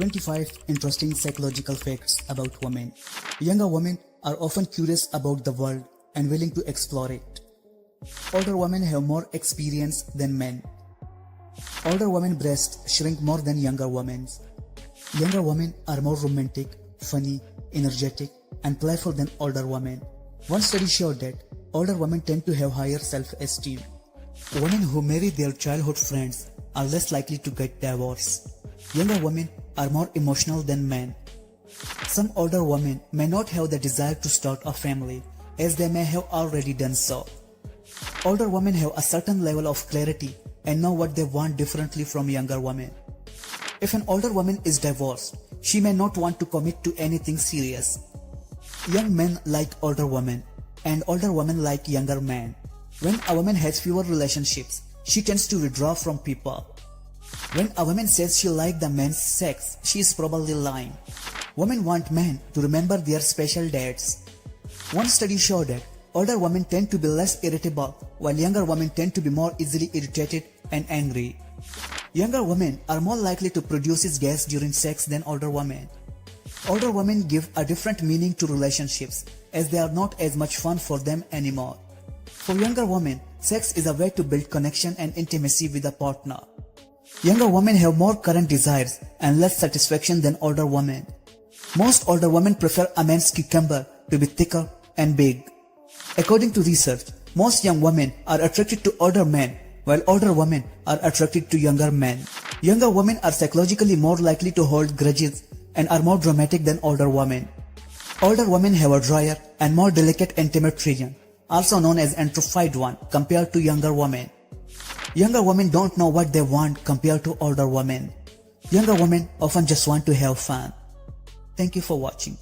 25 interesting psychological facts about women. Younger women are often curious about the world and willing to explore it. Older women have more experience than men. Older women breasts shrink more than younger women's. Younger women are more romantic, funny, energetic, and playful than older women. One study showed that older women tend to have higher self-esteem. Women who marry their childhood friends are less likely to get divorced. Younger women are more emotional than men. Some older women may not have the desire to start a family, as they may have already done so. Older women have a certain level of clarity and know what they want differently from younger women. If an older woman is divorced, she may not want to commit to anything serious. Young men like older women, and older women like younger men. When a woman has fewer relationships, she tends to withdraw from people. When a woman says she likes the man's sex, she is probably lying. Women want men to remember their special dates. One study showed that older women tend to be less irritable, while younger women tend to be more easily irritated and angry. Younger women are more likely to produce gas during sex than older women. Older women give a different meaning to relationships, as they are not as much fun for them anymore. For younger women, sex is a way to build connection and intimacy with a partner. Younger women have more current desires and less satisfaction than older women. Most older women prefer a man's cucumber to be thicker and big. According to research, most young women are attracted to older men, while older women are attracted to younger men. Younger women are psychologically more likely to hold grudges and are more dramatic than older women. Older women have a drier and more delicate intimate region, also known as atrophied one, compared to younger women. Younger women don't know what they want compared to older women. Younger women often just want to have fun. Thank you for watching.